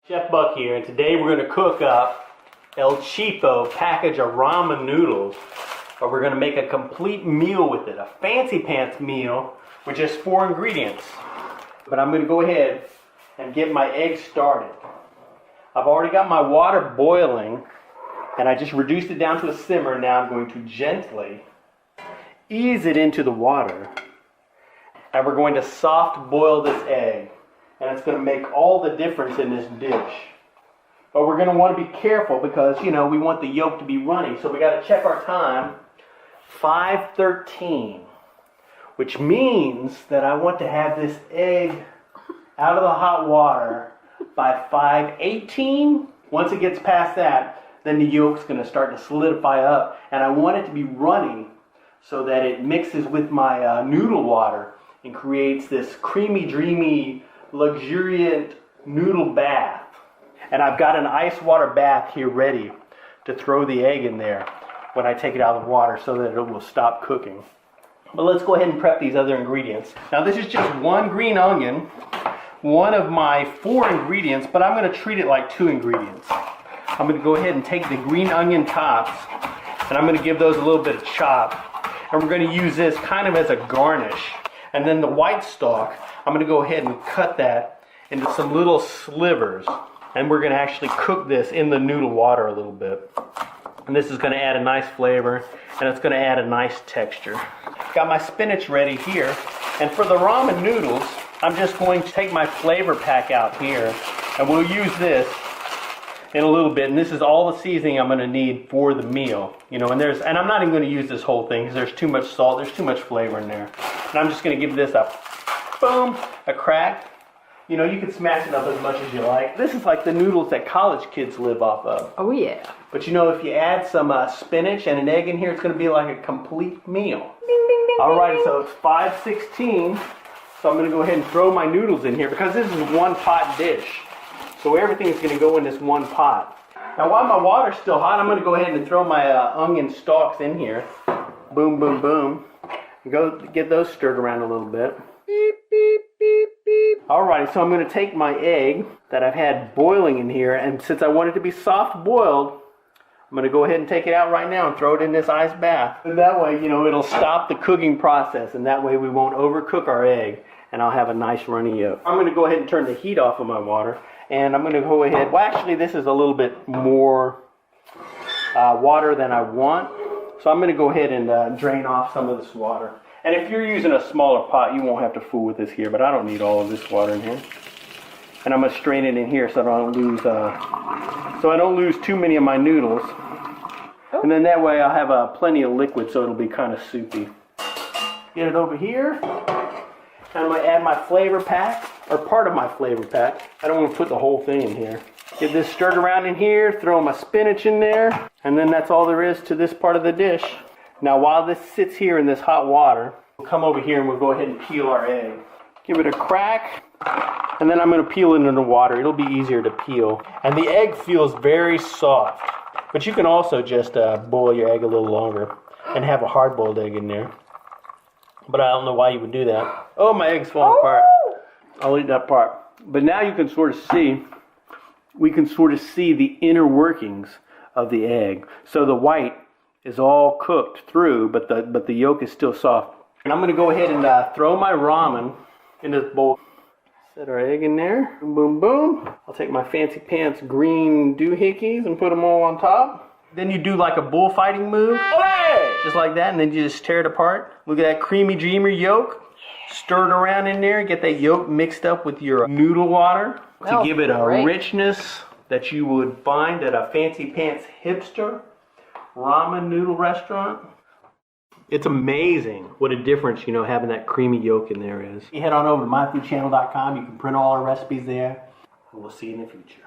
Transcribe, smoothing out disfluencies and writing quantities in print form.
Chef Buck here, and today we're going to cook up El Cheapo package of ramen noodles, but we're going to make a complete meal with it, a fancy pants meal with just 4 ingredients. But I'm going to go ahead and get my eggs started. I've already got my water boiling, and I just reduced it down to a simmer. Now I'm going to gently ease it into the water, and we're going to soft boil this egg. And it's going to make all the difference in this dish. But we're going to want to be careful because, you know, we want the yolk to be runny. So we got to check our time. 5:13, which means that I want to have this egg out of the hot water by 5:18. Once it gets past that, then the yolk's going to start to solidify up. And I want it to be runny so that it mixes with my noodle water and creates this creamy, dreamy, luxuriant noodle bath. And I've got an ice water bath here ready to throw the egg in there when I take it out of the water so that it will stop cooking. But let's go ahead and prep these other ingredients. Now this is just 1 green onion, one of my 4 ingredients, but I'm going to treat it like 2 ingredients. I'm going to go ahead and take the green onion tops, and I'm going to give those a little bit of chop. And we're going to use this kind of as a garnish. And then the white stalk, I'm going to go ahead and cut that into some little slivers. And we're going to actually cook this in the noodle water a little bit. And this is going to add a nice flavor, and it's going to add a nice texture. Got my spinach ready here. And for the ramen noodles, I'm just going to take my flavor pack out here. And we'll use this in a little bit. And this is all the seasoning I'm going to need for the meal. You know, and I'm not even going to use this whole thing because there's too much salt, there's too much flavor in there. And I'm just going to give this a boom, a crack. You know, you can smash it up as much as you like. This is like the noodles that college kids live off of. Oh yeah. But you know, if you add some spinach and an egg in here, it's going to be like a complete meal. Ding, ding, ding, Alright, so it's 5:16. So I'm going to go ahead and throw my noodles in here because this is a 1-pot dish. So everything is going to go in this 1 pot. Now while my water's still hot, I'm going to go ahead and throw my onion stalks in here. Boom, boom, boom. Go get those stirred around a little bit. Beep, beep, beep, beep. Alright, so I'm going to take my egg that I've had boiling in here, and since I want it to be soft boiled, I'm going to go ahead and take it out right now and throw it in this ice bath. And that way, you know, it'll stop the cooking process, and that way we won't overcook our egg, and I'll have a nice runny yolk. I'm going to go ahead and turn the heat off of my water, and I'm going to go ahead, well actually this is a little bit more water than I want. So I'm going to go ahead and drain off some of this water. And if you're using a smaller pot, you won't have to fool with this here, but I don't need all of this water in here. And I'm going to strain it in here so I don't lose too many of my noodles. Oh. And then that way I'll have plenty of liquid, so it'll be kind of soupy. Get it over here. And I'm going to add my flavor pack, or part of my flavor pack. I don't want to put the whole thing in here. Get this stirred around in here, throw my spinach in there, and then that's all there is to this part of the dish. Now while this sits here in this hot water, we'll come over here and we'll go ahead and peel our egg. Give it a crack, and then I'm going to peel it in the water. It'll be easier to peel. And the egg feels very soft, but you can also just boil your egg a little longer and have a hard-boiled egg in there. But I don't know why you would do that. Oh, my egg's falling apart. I'll eat that part. But now you can sort of see, we can sort of see the inner workings of the egg. So the white is all cooked through, but the yolk is still soft. And I'm going to go ahead and throw my ramen in this bowl. Set our egg in there. Boom, boom, boom. I'll take my fancy pants green doohickeys and put them all on top. Then you do like a bullfighting move. Olé! Just like that, and then you just tear it apart. Look at that creamy, dreamy yolk. Stir it around in there. Get that yolk mixed up with your noodle water to give it a richness that you would find at a fancy pants hipster ramen noodle restaurant. It's amazing what a difference, you know, having that creamy yolk in there is. You head on over to myfoodchannel.com. You can print all our recipes there. And we'll see you in the future.